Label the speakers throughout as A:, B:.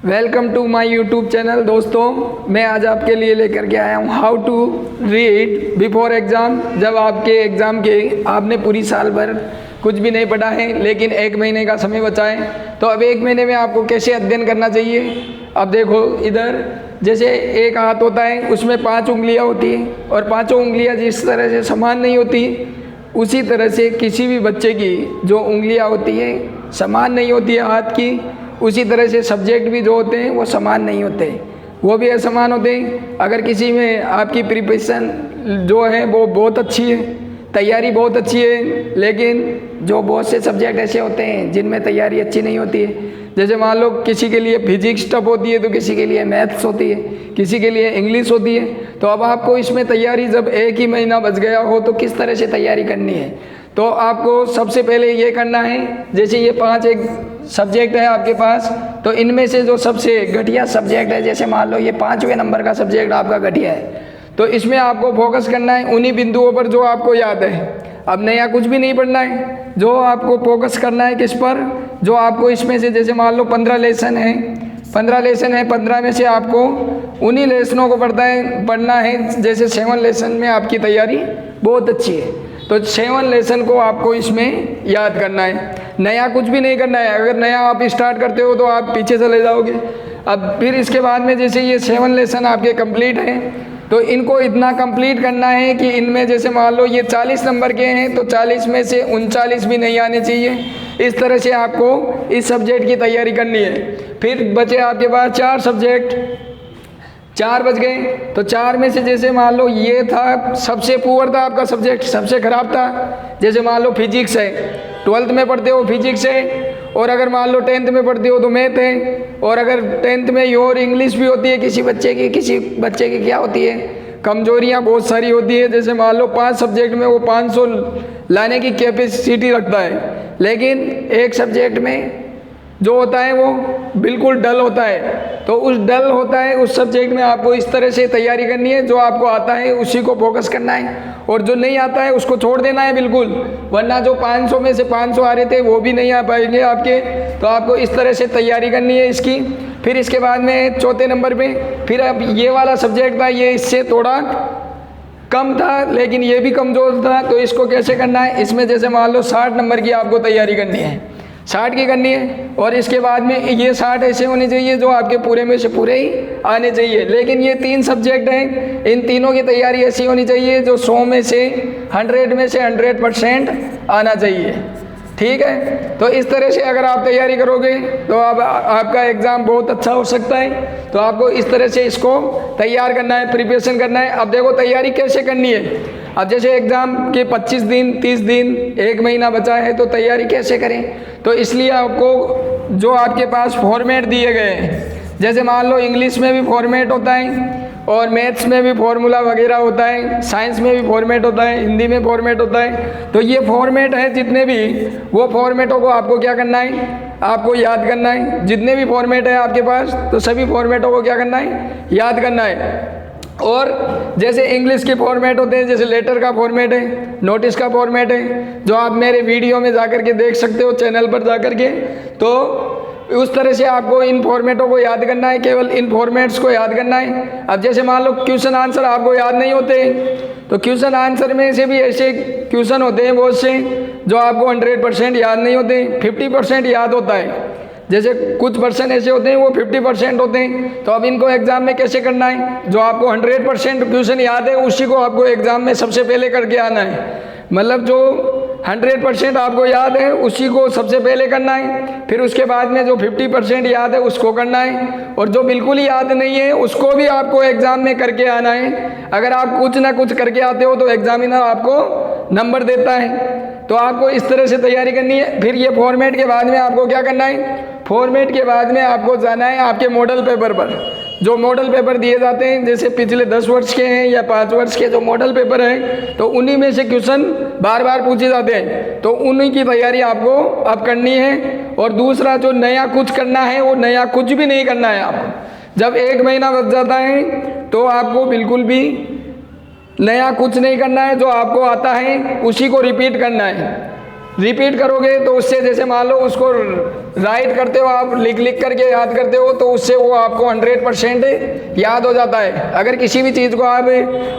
A: Welcome to my YouTube channel. दोस्तों, मैं आज आपके लिए लेकर के आया हूँ how to read before exam. जब आपके एग्ज़ाम के आपने पूरी साल भर कुछ भी नहीं पढ़ा है लेकिन एक महीने का समय बचा है, तो अब एक महीने में आपको कैसे अध्ययन करना चाहिए। अब देखो, इधर जैसे एक हाथ होता है उसमें 5 उंगलियाँ होती हैं और पाँचों उंगलियाँ जिस तरह से समान नहीं होती, उसी तरह से किसी भी बच्चे की जो उंगलियाँ होती हैं समान नहीं होती है हाथ की, उसी तरह से सब्जेक्ट भी जो होते हैं वो समान नहीं होते, वो भी असमान होते हैं। अगर किसी में आपकी प्रिपरेशन जो है वो बहुत अच्छी है, तैयारी बहुत अच्छी है, लेकिन जो बहुत से सब्जेक्ट ऐसे होते हैं जिनमें तैयारी अच्छी नहीं होती है। जैसे मान लो किसी के लिए फिजिक्स टफ होती है तो किसी के लिए मैथ्स होती है, किसी के लिए इंग्लिश होती है। तो अब आपको इसमें तैयारी, जब एक ही महीना बच गया हो तो किस तरह से तैयारी करनी है। तो आपको सबसे पहले ये करना है, जैसे ये 5 एक सब्जेक्ट है आपके पास, तो इनमें से जो सबसे घटिया सब्जेक्ट है, जैसे मान लो ये 5वें नंबर का सब्जेक्ट आपका घटिया है, तो इसमें आपको फोकस करना है उन्हीं बिंदुओं पर जो आपको याद है। अब नया कुछ भी नहीं पढ़ना है, जो आपको फोकस करना है किस पर, जो आपको इसमें से, जैसे मान लो 15 लेसन है, 15 में से आपको उन्हीं लेसनों को पढ़ना है। जैसे 7 लेसन में आपकी तैयारी बहुत अच्छी है तो 7 लेसन को आपको इसमें याद करना है, नया कुछ भी नहीं करना है। अगर नया आप स्टार्ट करते हो तो आप पीछे चले जाओगे। अब फिर इसके बाद में जैसे ये 7 लेसन आपके कंप्लीट हैं तो इनको इतना कंप्लीट करना है कि इनमें जैसे मान लो ये 40 नंबर के हैं तो 40 में से 39 भी नहीं आने चाहिए। इस तरह से आपको इस सब्जेक्ट की तैयारी करनी है। फिर बचे आपके पास 4 सब्जेक्ट, 4 बच गए तो 4 में से जैसे मान लो ये था सबसे पुअर था आपका सब्जेक्ट, सबसे खराब था। जैसे मान लो फिजिक्स है, 12th में पढ़ते हो फिजिक्स है, और अगर मान लो 10th में पढ़ते हो तो मैथ है, और अगर 10th में और इंग्लिश भी होती है। किसी बच्चे की क्या होती है, कमजोरियां बहुत सारी होती है। जैसे मान लो 5 सब्जेक्ट में वो 500 लाने की कैपेसिटी रखता है, लेकिन एक सब्जेक्ट में जो होता है वो बिल्कुल डल होता है। तो उस सब्जेक्ट में आपको इस तरह से तैयारी करनी है, जो आपको आता है उसी को फोकस करना है, और जो नहीं आता है उसको छोड़ देना है बिल्कुल, वरना जो 500 में से 500 आ रहे थे वो भी नहीं आ पाएंगे आपके। तो आपको इस तरह से तैयारी करनी है इसकी। फिर इसके बाद में 4थे नंबर पे फिर अब ये वाला सब्जेक्ट था, ये इससे थोड़ा कम था लेकिन ये भी कमज़ोर था, तो इसको कैसे करना है। इसमें जैसे मान लो 60 नंबर की आपको तैयारी करनी है, 60 की करनी है, और इसके बाद में ये 60 ऐसे होने चाहिए जो आपके पूरे में से पूरे ही आने चाहिए। लेकिन ये 3 सब्जेक्ट हैं, इन तीनों की तैयारी ऐसी होनी चाहिए जो 100 में से 100 में से 100% आना चाहिए। ठीक है, तो इस तरह से अगर आप तैयारी करोगे तो अब आपका एग्ज़ाम बहुत अच्छा हो सकता है। तो आपको इस तरह से इसको तैयार करना है, प्रिपरेशन करना है। अब देखो तैयारी कैसे करनी है। अब जैसे एग्ज़ाम के 25 दिन, 30 दिन, 1 महीना बचा है तो तैयारी कैसे करें। तो इसलिए आपको जो आपके पास फॉर्मेट दिए गए हैं, जैसे मान लो इंग्लिश में भी फॉर्मेट होता है, और मैथ्स में भी फॉर्मूला वगैरह होता है, साइंस में भी फॉर्मेट होता है, हिंदी में फॉर्मेट होता है। तो ये फॉर्मेट है जितने भी, वो फॉर्मेटों को आपको क्या करना है, आपको याद करना है। जितने भी फॉर्मेट है आपके पास तो सभी फॉर्मेटों को क्या करना है, याद करना है। और जैसे इंग्लिश के फॉर्मेट होते हैं, जैसे लेटर का फॉर्मेट है, नोटिस का फॉर्मेट है, जो आप मेरे वीडियो में जाकर के देख सकते हो, चैनल पर जाकर के। तो उस तरह से आपको इन फॉर्मेटों को याद करना है, केवल इन फॉर्मेट्स को याद करना है। अब जैसे मान लो क्वेश्चन आंसर आपको याद नहीं होते, तो क्वेश्चन आंसर में से भी ऐसे क्वेश्चन होते हैं बहुत से जो आपको 100% याद नहीं होते, 50% याद होता है। जैसे कुछ पर्सन ऐसे होते हैं वो 50% होते हैं। तो अब इनको एग्जाम में कैसे करना है, जो आपको 100% क्वेश्चन याद है उसी को आपको एग्जाम में सबसे पहले करके आना है। मतलब जो 100% आपको याद है उसी को सबसे पहले करना है, फिर उसके बाद में जो 50% याद है उसको करना है, और जो बिल्कुल ही याद नहीं है उसको भी आपको एग्ज़ाम में करके आना है। अगर आप कुछ ना कुछ करके आते हो तो एग्जामिनर आपको नंबर देता है। तो आपको इस तरह से तैयारी करनी है। फिर ये फॉर्मेट के बाद में आपको क्या करना है, फॉर्मेट के बाद में आपको जाना है आपके मॉडल पेपर पर। जो मॉडल पेपर दिए जाते हैं, जैसे पिछले 10 वर्ष के हैं या 5 वर्ष के जो मॉडल पेपर हैं, तो उन्हीं में से क्वेश्चन बार बार पूछे जाते हैं। तो उन्हीं की तैयारी आपको अब करनी है। और दूसरा, जो नया कुछ करना है वो नया कुछ भी नहीं करना है आपको। जब 1 महीना बच जाता है तो आपको बिल्कुल भी नया कुछ नहीं करना है, जो आपको आता है उसी को रिपीट करना है। रिपीट करोगे तो उससे, जैसे मान लो उसको राइट करते हो आप, लिख लिख करके याद करते हो, तो उससे वो आपको 100% याद हो जाता है। अगर किसी भी चीज़ को आप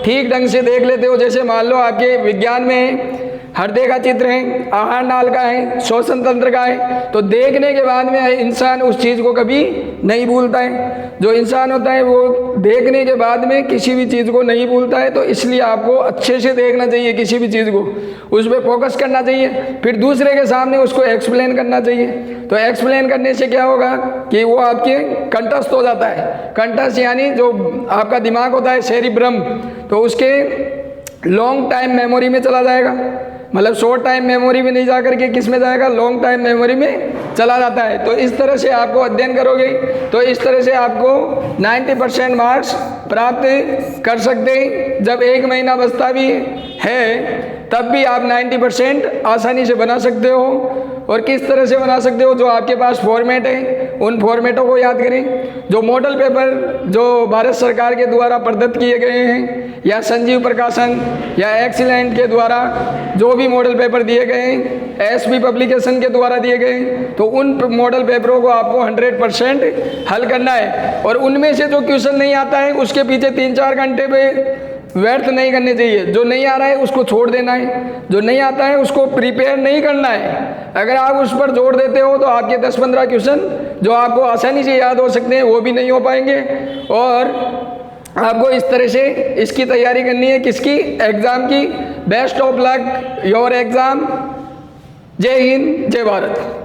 A: ठीक ढंग से देख लेते हो, जैसे मान लो आपके विज्ञान में हृदय का चित्र है, आहार नाल का है, श्वसन तंत्र का है, तो देखने के बाद में इंसान उस चीज़ को कभी नहीं भूलता है। जो इंसान होता है वो देखने के बाद में किसी भी चीज़ को नहीं भूलता है। तो इसलिए आपको अच्छे से देखना चाहिए किसी भी चीज़ को, उस पर फोकस करना चाहिए, फिर दूसरे के सामने उसको एक्सप्लेन करना चाहिए। तो एक्सप्लेन करने से क्या होगा कि वो आपके कंठस्थ हो जाता है। कंठस्थ यानी जो आपका दिमाग होता है सेरिब्रम, तो उसके लॉन्ग टाइम मेमोरी में चला जाएगा। मतलब शॉर्ट टाइम मेमोरी में नहीं जा करके किस में जाएगा, लॉन्ग टाइम मेमोरी में चला जाता है। तो इस तरह से आपको अध्ययन करोगे तो इस तरह से आपको 90% मार्क्स प्राप्त कर सकते हैं। जब 1 महीना बचता भी है तब भी आप 90% आसानी से बना सकते हो। और किस तरह से बना सकते हो, जो आपके पास फॉर्मेट है उन फॉर्मेटों को याद करें। जो मॉडल पेपर जो भारत सरकार के द्वारा प्रदत्त किए गए हैं, या संजीव प्रकाशन या एक्सीलेंट के द्वारा जो भी मॉडल पेपर दिए गए हैं, एसपी पब्लिकेशन के द्वारा दिए गए हैं, तो उन मॉडल पेपरों को आपको 100% हल करना है। और उनमें से जो क्वेश्चन नहीं आता है उसके पीछे 3-4 घंटे पे व्यर्थ नहीं करने चाहिए। जो नहीं आ रहा है उसको छोड़ देना है, जो नहीं आता है उसको प्रिपेयर नहीं करना है। अगर आप उस पर जोर देते हो तो आपके 10-15 क्वेश्चन जो आपको आसानी से याद हो सकते हैं वो भी नहीं हो पाएंगे। और आपको इस तरह से इसकी तैयारी करनी है, किसकी, एग्ज़ाम की। Best of luck your exam. जय हिंद, जय भारत।